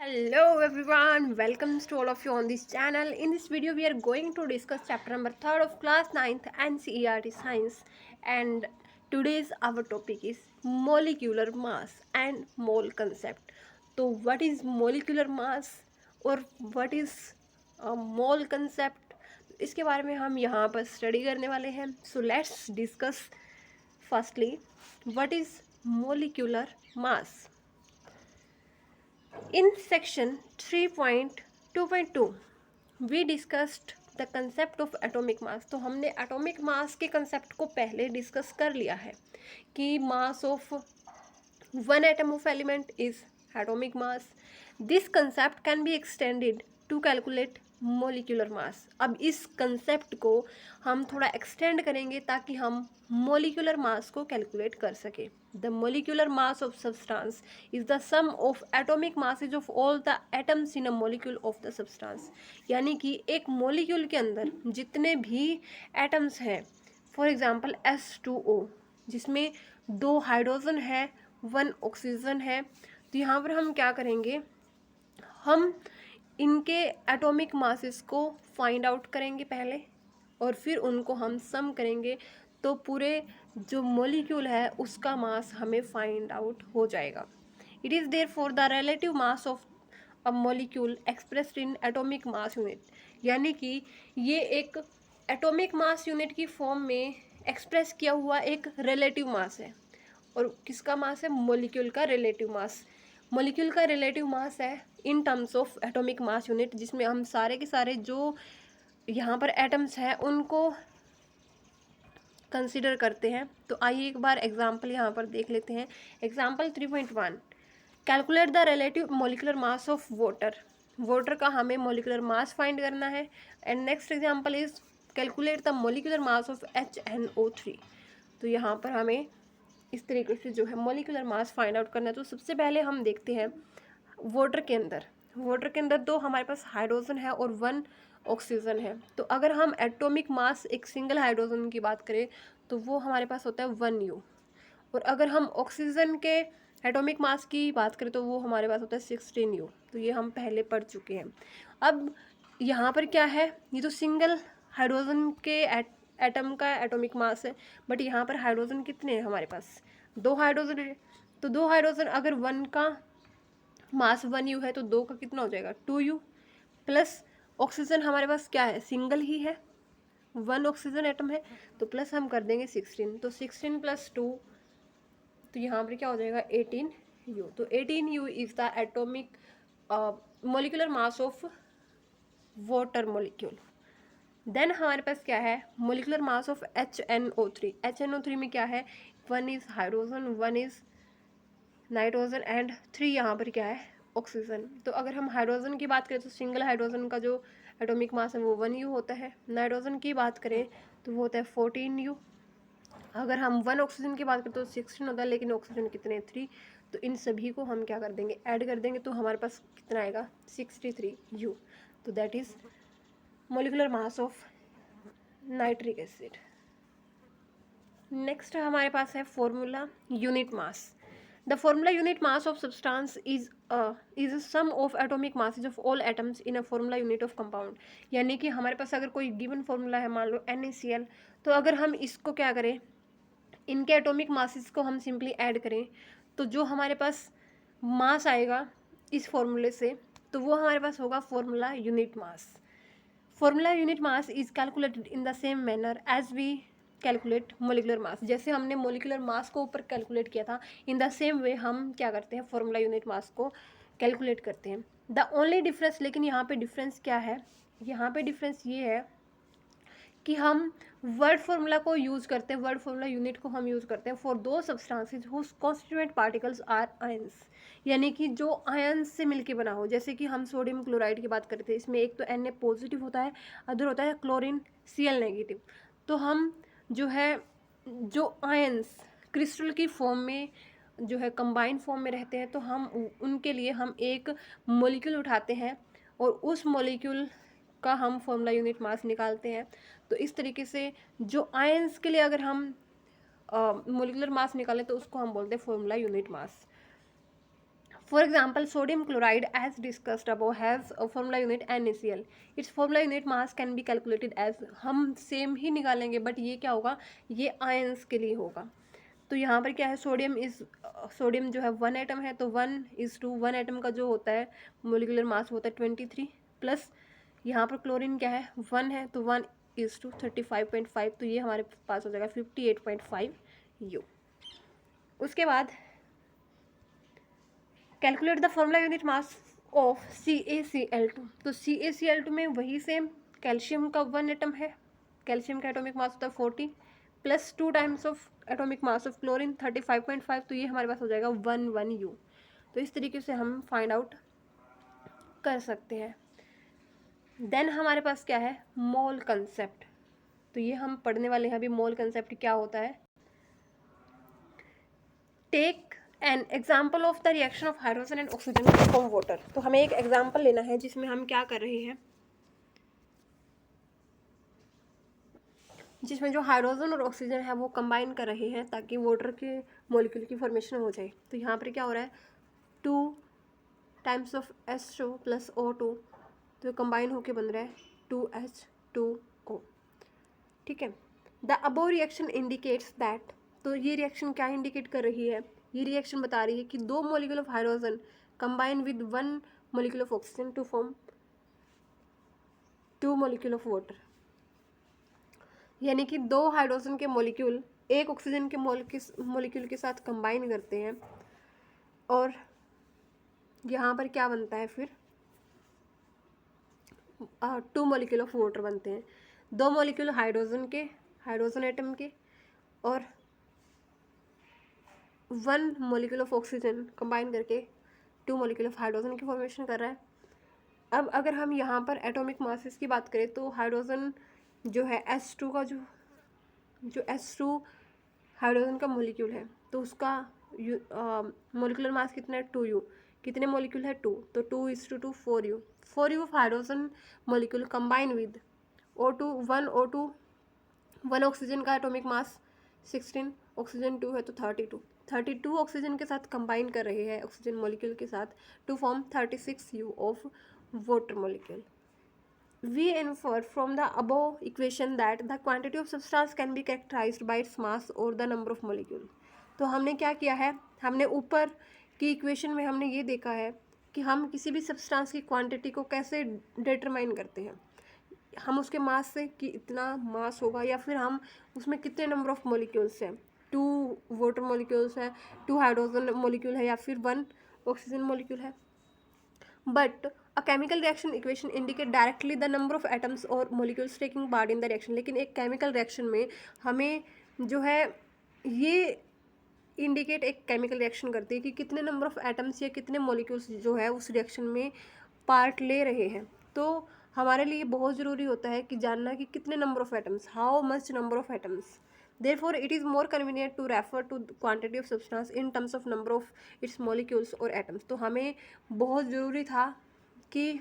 Hello everyone, welcome to all of you on this channel. In this video we are going to discuss chapter number 3rd of class 9th NCERT science, and today's our topic is molecular mass and mole concept. So what is molecular mass और what is mole concept, इसके बारे में हम यहाँ पर study करने वाले हैं. So let's discuss firstly what is molecular mass. In section 3.2.2 we discussed the concept of atomic mass. तो हमने atomic mass के concept को पहले डिस्कस कर लिया है कि mass of one atom of element is atomic mass. This concept can be extended to calculate molecular mass. अब इस कंसेप्ट को हम थोड़ा एक्सटेंड करेंगे ताकि हम मोलिकुलर मास को कैलकुलेट कर सकें. The molecular mass of substance is the sum of atomic masses of all the atoms in a molecule of the substance. यानी कि एक मोलिक्यूल के अंदर जितने भी एटम्स हैं, फॉर एग्जांपल H2O जिसमें 2 हाइड्रोजन है, 1 ऑक्सीजन है. तो यहाँ पर हम क्या करेंगे, हम इनके एटॉमिक मासेस को फाइंड आउट करेंगे पहले और फिर उनको हम सम करेंगे. तो पूरे जो मॉलिक्यूल है उसका मास हमें फाइंड आउट हो जाएगा. It is therefore the relative mass of a molecule expressed in atomic mass unit. यानी कि ये एक एटॉमिक मास यूनिट की फॉर्म में एक्सप्रेस किया हुआ एक रिलेटिव मास है. और किसका मास है? मॉलिक्यूल का रिलेटिव मास. मॉलिक्यूल का रिलेटिव मास है in terms of atomic mass unit, जिसमें हम सारे के सारे जो यहाँ पर एटम्स हैं उनको कंसीडर करते हैं. तो आइए एक बार एग्जांपल यहाँ पर देख लेते हैं. Example 3.1, calculate the relative molecular mass of water. Water का हमें मॉलिकुलर मास फाइंड करना है. And next example is calculate the molecular mass of HNO3. तो यहाँ पर हमें इस तरीके से जो है मॉलिकुलर मास फाइंड आउट करना है. तो सबसे पहले हम देखते हैं वाटर के अंदर 2 हमारे पास हाइड्रोजन है और 1 ऑक्सीजन है. तो अगर हम एटॉमिक मास एक सिंगल हाइड्रोजन की बात करें तो वो हमारे पास होता है 1U. और अगर हम ऑक्सीजन के एटॉमिक मास की बात करें तो वो हमारे पास होता है 16U. तो ये हम पहले पढ़ चुके हैं. अब यहाँ पर क्या है, ये तो सिंगल हाइड्रोजन के एटम का एटॉमिक मास है, बट यहाँ पर हाइड्रोजन कितने हैं हमारे पास? 2 हाइड्रोजन है. तो 2 हाइड्रोजन अगर 1 का मास 1U है तो 2 का कितना हो जाएगा? 2U. प्लस ऑक्सीजन हमारे पास क्या है? सिंगल ही है, 1 ऑक्सीजन एटम है. तो प्लस हम कर देंगे 16. तो 16 + 2, तो यहाँ पर क्या हो जाएगा? 18U. तो 18U is the atomic molecular mass of water molecule. Then हमारे पास क्या है? Molecular mass of HNO3. HNO3 में क्या है? 1 is hydrogen, 1 is nitrogen and 3 यहाँ पर क्या है? ऑक्सीजन. तो अगर हम हाइड्रोजन की बात करें तो सिंगल हाइड्रोजन का जो एटॉमिक मास है वो 1U होता है. नाइट्रोजन की बात करें तो वो होता है 14U. अगर हम 1 ऑक्सीजन की बात करें तो 16 होता है, लेकिन ऑक्सीजन कितने? 3. तो इन सभी को हम क्या कर देंगे? ऐड कर देंगे. तो हमारे पास कितना आएगा? 63U. तो that is molecular mass of nitric acid. Next हमारे पास है formula unit mass. The formula unit mass of substance is sum of atomic masses of all atoms in a formula unit of compound. यानी कि हमारे पास अगर कोई given formula है, मान लो NaCl, तो अगर हम इसको क्या करें, इनके एटॉमिक मासेस को हम सिंपली ऐड करें तो जो हमारे पास मास आएगा इस फॉर्मूले से, तो वो हमारे पास होगा formula unit mass. Formula unit mass is calculated in the same manner as we calculate molecular mass. जैसे हमने मोलिकुलर मास को ऊपर कैलकुलेट किया था, इन द सेम वे हम क्या करते हैं? फॉर्मूला यूनिट मास को कैलकुलेट करते हैं. द ओनली डिफरेंस, लेकिन यहाँ पे डिफरेंस क्या है? यहाँ पे डिफरेंस ये है कि हम वर्ड फार्मूला को यूज़ करते हैं, वर्ड फार्मूला यूनिट को हम यूज़ करते हैं for those substances whose constituent particles are ions. यानी कि जो आयंस से मिलके बना हो. जैसे कि हम सोडियम क्लोराइड की बात करते हैं, इसमें एक तो Na पॉजिटिव होता है, अदर होता है क्लोरीन Cl नेगेटिव. तो हम जो है जो आयंस क्रिस्टल की फॉर्म में जो है कंबाइंड फॉर्म में रहते हैं, तो हम उनके लिए हम एक मॉलिक्यूल उठाते हैं और उस मॉलिक्यूल का हम फॉर्मूला यूनिट मास निकालते हैं. तो इस तरीके से जो आयंस के लिए अगर हम मोलिकुलर मास निकालें तो उसको हम बोलते हैं formula unit mass. For example, sodium chloride, as discussed above, has a formula unit NaCl. Its formula unit mass can be calculated as, हम सेम ही निकालेंगे बट ये क्या होगा, ये आयंस के लिए होगा. तो यहाँ पर क्या है, सोडियम जो है 1 एटम है, तो 1:1 1 एटम का जो होता है मोलिकुलर मास होता है 23, प्लस यहाँ पर क्लोरीन क्या है 1 है, तो 1:35 35.5, तो ये हमारे पास हो जाएगा 58.5 U. उसके बाद calculate the formula unit mass of CaCl2. तो CaCl2 में वही सेम कैल्शियम का 1 एटम है, कैल्शियम का एटॉमिक मास होता है 40, plus 2 times of atomic mass of chlorine 35.5, तो ये हमारे पास हो जाएगा 1 U. तो इस तरीके से हम फाइंड आउट कर सकते हैं. देन हमारे पास क्या है, मोल कंसेप्ट. तो ये हम पढ़ने वाले हैं अभी, मोल कंसेप्ट क्या होता है. Take an example of the reaction of hydrogen and oxygen to form water. तो हमें एक एग्जाम्पल लेना है जिसमें हम क्या कर रहे हैं, जिसमें जो हाइड्रोजन और ऑक्सीजन है वो कंबाइन कर रहे हैं ताकि वाटर के मॉलिक्यूल की फॉर्मेशन हो जाए. तो यहाँ पर क्या हो रहा है, 2 times of H2 plus O2, तो कंबाइन होके बन रहा है 2H2O. ठीक है. The above reaction indicates that. तो ये रिएक्शन क्या इंडिकेट कर रही है, ये रिएक्शन बता रही है कि 2 molecule of hydrogen combine with 1 molecule of oxygen to form 2 molecule of water. यानी कि 2 हाइड्रोजन के मॉलिक्यूल एक ऑक्सीजन के मॉलिक्यूल के साथ कंबाइन करते हैं और यहाँ पर क्या बनता है फिर, 2 मॉलिक्यूल ऑफ वाटर बनते हैं. 2 मॉलिक्यूल हाइड्रोजन एटम के और 1 मॉलिक्यूल ऑफ ऑक्सीजन कंबाइन करके 2 मॉलिक्यूल ऑफ हाइड्रोजन की फॉर्मेशन कर रहा है. अब अगर हम यहाँ पर एटॉमिक मासेस की बात करें तो हाइड्रोजन जो है H2 का जो H2 हाइड्रोजन का मॉलिक्यूल है, तो उसका मॉलिक्यूलर मास कितना है 2U. कितने मॉलिक्यूल है 2, तो 2:2 4U. 4U of hydrogen molecule combine with O2 1 oxygen का एटॉमिक मास 16, ऑक्सीजन 2 है तो 32 ऑक्सीजन के साथ कंबाइन कर रहे हैं ऑक्सीजन मॉलिक्यूल के साथ to form 36U of water molecule. We infer from the above equation that the quantity of substance can be characterized by its mass or the number of molecule. तो हमने क्या किया है, हमने ऊपर की इक्वेशन में हमने ये देखा है कि हम किसी भी सब्सटेंस की क्वांटिटी को कैसे डिटरमाइन करते हैं. हम उसके मास से कि इतना मास होगा, या फिर हम उसमें कितने नंबर ऑफ मॉलिक्यूल्स हैं, 2 वाटर मॉलिक्यूल्स है, 2 हाइड्रोजन मॉलिक्यूल है, या फिर 1 ऑक्सीजन मॉलिक्यूल है. But a chemical reaction equation indicate directly the number of atoms or molecules taking part in the reaction. लेकिन एक केमिकल रिएक्शन में हमें जो है ये इंडिकेट एक केमिकल रिएक्शन करती है कि कितने नंबर ऑफ एटम्स या कितने मॉलिक्यूल्स जो है उस रिएक्शन में पार्ट ले रहे हैं. तो हमारे लिए बहुत ज़रूरी होता है कि जानना कि कितने number of atoms, how much number of atoms. Therefore, it is more convenient to refer to the quantity of substance in terms of number of its molecules or atoms. तो हमें बहुत ज़रूरी था कि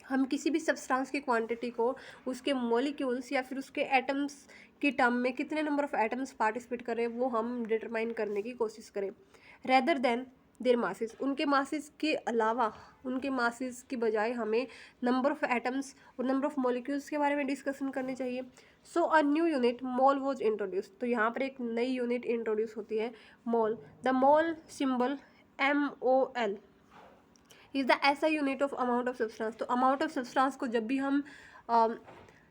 हम किसी भी सब्सटेंस की क्वांटिटी को उसके मॉलिक्यूल्स या फिर उसके एटम्स की टर्म में कितने नंबर ऑफ एटम्स पार्टिसिपेट कर रहे हैं वो हम डिटरमाइन करने की कोशिश करें, रेदर देन देयर मासेस. उनके मासेस के अलावा, उनके मासेस की बजाय हमें नंबर ऑफ एटम्स और नंबर ऑफ मॉलिक्यूल्स के बारे में डिस्कशन करनी चाहिए. So a new unit mole was introduce. तो यहाँ पर एक नई यूनिट इंट्रोड्यूस होती है, mole. The mole symbol MOL is the SI unit of amount of substance. तो अमाउंट ऑफ सब्सटेंस को जब भी हम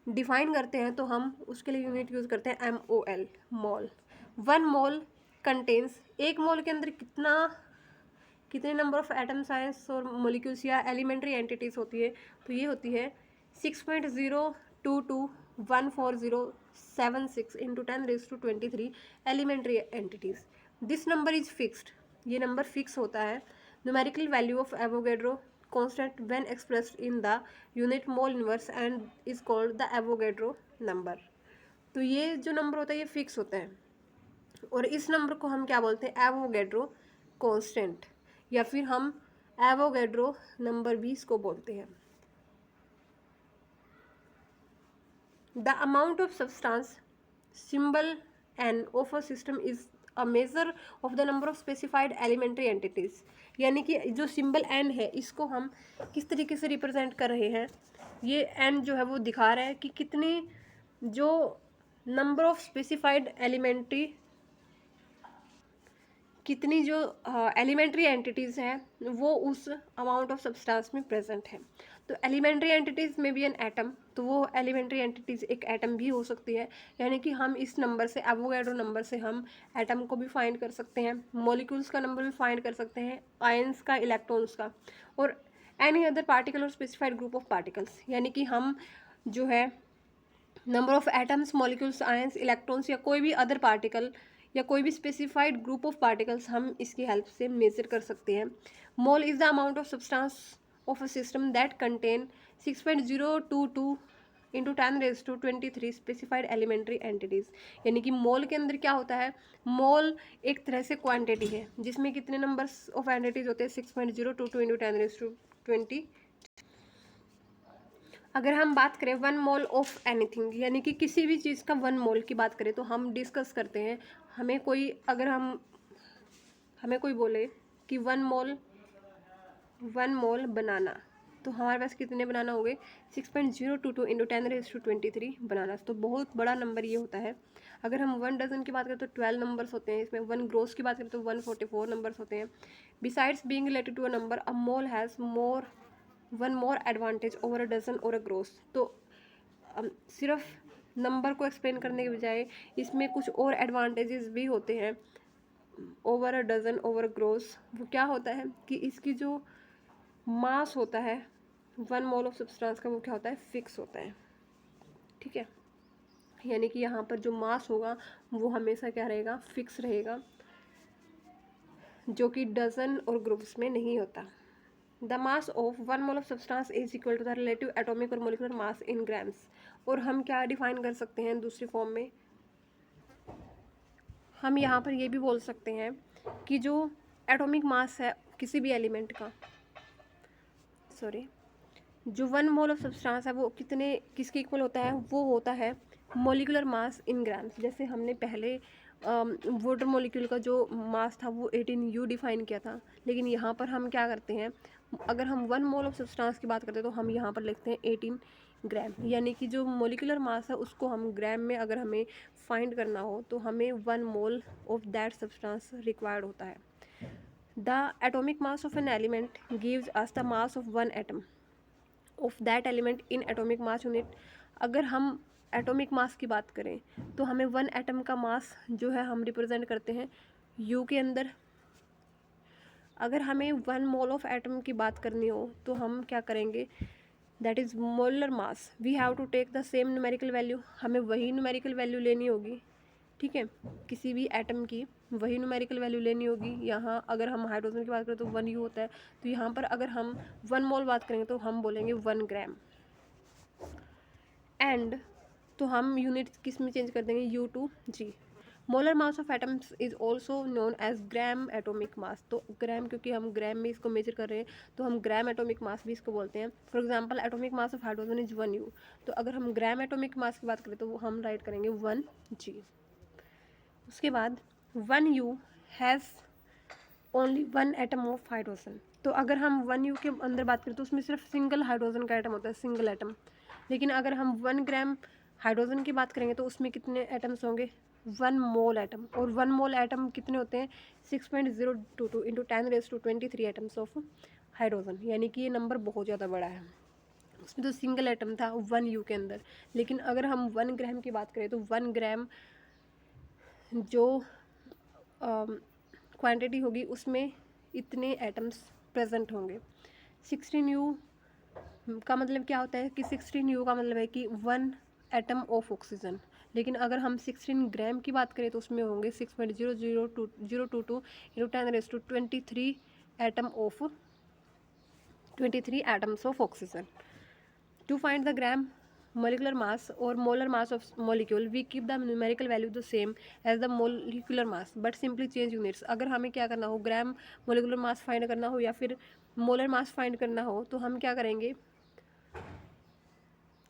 डिफाइन करते हैं तो हम उसके लिए यूनिट यूज़ करते हैं MOL, मोल. 1 मोल कंटेन्स, एक मोल के अंदर कितने नंबर ऑफ एटम्स आयंस और मॉलिक्यूल्स या एलिमेंट्री एंटिटीज़ होती है, तो ये होती है 6.02214076 into 10⁻23 elementary entities. This number is fixed. ये नंबर फिक्स होता है. Numerical value of Avogadro constant when expressed in the unit mole inverse and is called the Avogadro number. तो ये जो नंबर होता है ये फिक्स होता है और इस नंबर को हम क्या बोलते हैं, एवोगैड्रो कांस्टेंट, या फिर हम एवोगैड्रो नंबर भी इसको बोलते हैं. The amount of substance symbol N of a system is a measure of the number of specified elementary entities. यानी कि जो सिंबल एन है इसको हम किस तरीके से रिप्रेजेंट कर रहे हैं, ये एन जो है वो दिखा रहा है कि कितनी जो नंबर ऑफ स्पेसिफाइड एलिमेंट्री, कितनी जो एलिमेंट्री एंटिटीज़ हैं वो उस अमाउंट ऑफ सब्सटेंस में प्रेजेंट है। तो एलिमेंट्री एंटिटीज़ में भी एन एटम, तो वो एलिमेंट्री एंटिटीज़ एक एटम भी हो सकती है। यानी कि हम इस नंबर से, एवोगैड्रो नंबर से हम एटम को भी फाइंड कर सकते हैं, मॉलिक्यूल्स का नंबर भी फाइंड कर सकते हैं, आयंस का, इलेक्ट्रॉन्स का, और एनी अदर पार्टिकल और स्पेसिफाइड ग्रुप ऑफ पार्टिकल्स। यानी कि हम जो है number of atoms, molecules, ions, electrons या कोई भी अदर पार्टिकल या कोई भी स्पेसिफाइड ग्रुप ऑफ पार्टिकल्स हम इसकी हेल्प से मेजर कर सकते हैं। Mole is the amount of substance of a system that contain 6.022 into 10⁻23 specified elementary entities. यानी कि मोल के अंदर क्या होता है, मोल एक तरह से क्वांटिटी है जिसमें कितने नंबर्स ऑफ एंटिटीज होते हैं, 6.022 इंटू 10⁻20। अगर हम बात करें 1 मोल ऑफ एनीथिंग, यानी कि किसी भी चीज़ का 1 मोल की बात करें, तो हम डिस्कस करते हैं, हमें कोई, अगर हमें कोई बोले कि 1 मोल बनाना, तो हमारे पास कितने बनाना हो गए, 6.022 इंटू 10⁻23 बनाना। तो बहुत बड़ा नंबर ये होता है। अगर हम 1 डजन की बात करें तो 12 नंबर्स होते हैं इसमें। 1 ग्रोस की बात करें तो 144 नंबर्स होते हैं। Besides being related to a number, a mole has one more advantage over a dozen or a gross. तो सिर्फ नंबर को एक्सप्लेन करने के बजाय इसमें कुछ और एडवांटेजेस भी होते हैं over a dozen, over gross. वो क्या होता है कि इसकी जो मास होता है 1 मोल ऑफ सब्सटेंस का, वो क्या होता है, फिक्स होता है। ठीक है, यानी कि यहाँ पर जो मास होगा वो हमेशा क्या रहेगा, फिक्स रहेगा, जो कि डजन और ग्रुप्स में नहीं होता। The mass of 1 mole of substance is equal to the relative atomic or molecular mass in grams. और हम क्या डिफाइन कर सकते हैं दूसरी फॉर्म में, हम यहाँ पर ये भी बोल सकते हैं कि जो एटॉमिक मास है किसी भी एलिमेंट का, जो 1 मोल ऑफ सब्सटेंस है वो किसके इक्वल होता है, वो होता है मोलिकुलर मास इन ग्राम्स। जैसे हमने पहले वाटर मॉलिक्यूल का जो मास था वो 18U डिफाइन किया था, लेकिन यहाँ पर हम क्या करते हैं, अगर हम 1 मोल ऑफ सब्सटेंस की बात करते हैं तो हम यहाँ पर लिखते हैं 18 ग्राम। यानी कि जो मोलिकुलर मास है उसको हम ग्राम में अगर हमें फाइंड करना हो तो हमें 1 mole of that substance required होता है। The atomic mass of an element gives us the mass of 1 atom of that element in atomic mass unit. अगर हम एटॉमिक मास की बात करें तो हमें 1 एटम का मास जो है हम रिप्रेजेंट करते हैं यू के अंदर। अगर हमें 1 मोल ऑफ एटम की बात करनी हो तो हम क्या करेंगे, that is molar mass. We have to take the same numerical value, हमें वही न्यूमेरिकल वैल्यू लेनी होगी। ठीक है, किसी भी एटम की वही न्यूमेरिकल वैल्यू लेनी होगी। यहाँ अगर हम हाइड्रोजन की बात करें तो 1U होता है, तो यहाँ पर अगर हम 1 मोल बात करेंगे तो हम बोलेंगे 1 ग्राम। एंड तो हम यूनिट किस में चेंज कर देंगे, U to G। Molar mass of atoms is also known as gram atomic mass. तो ग्राम, क्योंकि हम ग्राम में इसको मेजर कर रहे हैं तो हम ग्राम एटॉमिक मास भी इसको बोलते हैं। For example atomic mass of hydrogen is 1U, तो अगर हम ग्राम एटॉमिक मास की बात करें तो हम राइट करेंगे 1G। उसके बाद 1U has only 1 atom of hydrogen. तो अगर हम 1U के अंदर बात करें तो उसमें सिर्फ सिंगल हाइड्रोजन का एटम होता है, सिंगल एटम। लेकिन अगर हम 1 ग्राम हाइड्रोजन की बात करेंगे तो उसमें कितने एटम्स होंगे, 1 मोल एटम। और 1 मोल एटम कितने होते हैं, 6.022 इंटू 10⁻23 एटम्स ऑफ हाइड्रोजन। यानी कि ये नंबर बहुत ज़्यादा बड़ा है। उसमें तो सिंगल एटम था 1U के अंदर। लेकिन अगर हम 1 ग्राम की बात करें तो 1 ग्राम जो क्वांटिटी होगी उसमें इतने एटम्स प्रेजेंट होंगे। 16U का मतलब क्या होता है कि 16U का मतलब है कि 1 एटम ऑफ ऑक्सीजन। लेकिन अगर हम 16 ग्राम की बात करें तो उसमें होंगे 6.002 into 10⁻23 atom of 23 atoms of oxygen. To find the gram molecular mass or molar mass of molecule, we keep the numerical value the same as the molecular mass but simply change units। अगर हमें क्या करना हो, gram molecular mass find करना हो या फिर molar mass find करना हो तो हम क्या करेंगे,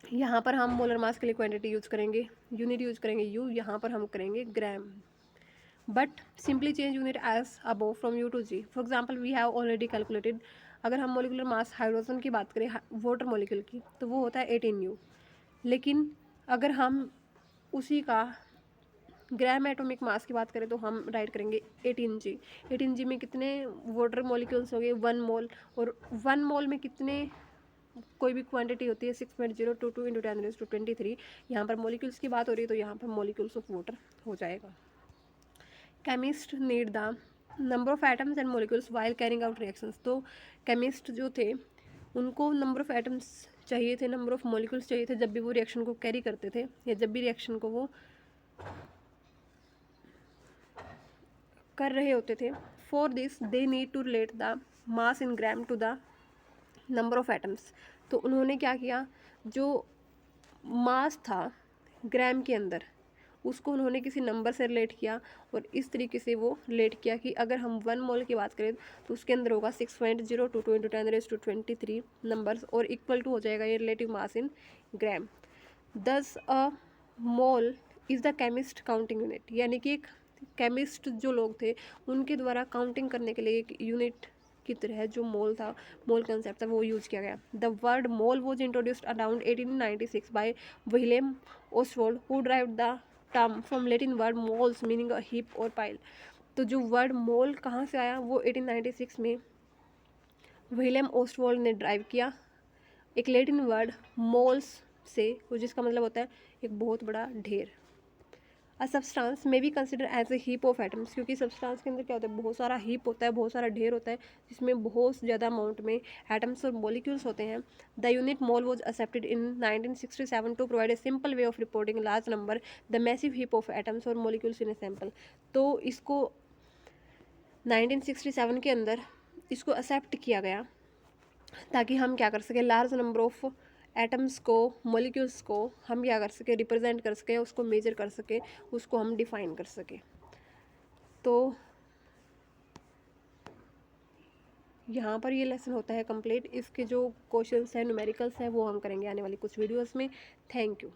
यहाँ पर हम मोलर मास के लिए क्वांटिटी यूज़ करेंगे, यूनिट यूज़ करेंगे U, यहाँ पर हम करेंगे gram. But simply change unit as above from U to G. For example we have already calculated, अगर हम मोलिकुलर मास हाइड्रोजन की बात करें वाटर मोलिक्यूल की, तो वो होता है 18U। लेकिन अगर हम उसी का ग्राम एटॉमिक मास की बात करें तो हम राइट करेंगे 18G। 18G में कितने वाटर मॉलिक्यूल्स हो गए, 1 मोल। और 1 मोल में कितने, कोई भी क्वांटिटी होती है 6.022 इंटू 10⁻23। यहाँ पर मॉलिक्यूल्स की बात हो रही है तो यहाँ पर मॉलिक्यूल्स ऑफ वाटर हो जाएगा। Chemist need the number of atoms and molecules while carrying out reactions. तो केमिस्ट जो थे उनको नंबर ऑफ एटम्स चाहिए थे, नंबर ऑफ मॉलिक्यूल्स चाहिए थे जब भी वो रिएक्शन को कैरी करते थे, या जब भी रिएक्शन को वो कर रहे होते थे। For this they need to relate the mass in gram to the number of atoms. तो उन्होंने क्या किया, जो मास था ग्राम के अंदर उसको उन्होंने किसी नंबर से रिलेट किया, और इस तरीके से वो रिलेट किया कि अगर हम 1 मोल की बात करें तो उसके अंदर होगा 6.022 इंटू 10⁻23 नंबर्स, और इक्वल टू हो जाएगा ये relative mass in gram. Thus a mole is the chemist counting unit, यानी कि एक केमिस्ट जो लोग थे उनके द्वारा काउंटिंग करने के लिए एक यूनिट की तरह जो मोल था, मोल कंसेप्ट था, वो यूज़ किया गया। The word mole was introduced around 1896 by William Oswald who derived the term from Latin word moles meaning a heap और पाइल। तो जो वर्ड मोल कहाँ से आया, वो 1896 में विलियम ओस्वाल्ड ने ड्राइव किया एक लैटिन वर्ड मोल्स से, जिसका मतलब होता है एक बहुत बड़ा ढेर। A substance may be consider as a heap of atoms, क्योंकि सब्सटेंस के अंदर क्या होता है, बहुत सारा हीप होता है, बहुत सारा ढेर होता है, जिसमें बहुत ज़्यादा अमाउंट में एटम्स और मॉलिक्यूल्स होते हैं। The unit mole was accepted in 1967 to provide a simple way of reporting large number the massive heap of atoms और मॉलिक्यूल्स इन ए सैम्पल। तो इसको 1967 के अंदर इसको एक्सेप्ट किया गया ताकि हम क्या कर सकें, लार्ज नंबर ऑफ एटम्स को, मॉलिक्यूल्स को हम क्या कर सकें, रिप्रेजेंट कर सकें, उसको मेजर कर सकें, उसको हम डिफाइन कर सकें। तो यहाँ पर ये लेसन होता है कंप्लीट। इसके जो क्वेश्चंस हैं, न्यूमेरिकल्स हैं, वो हम करेंगे आने वाली कुछ वीडियोस में। Thank you.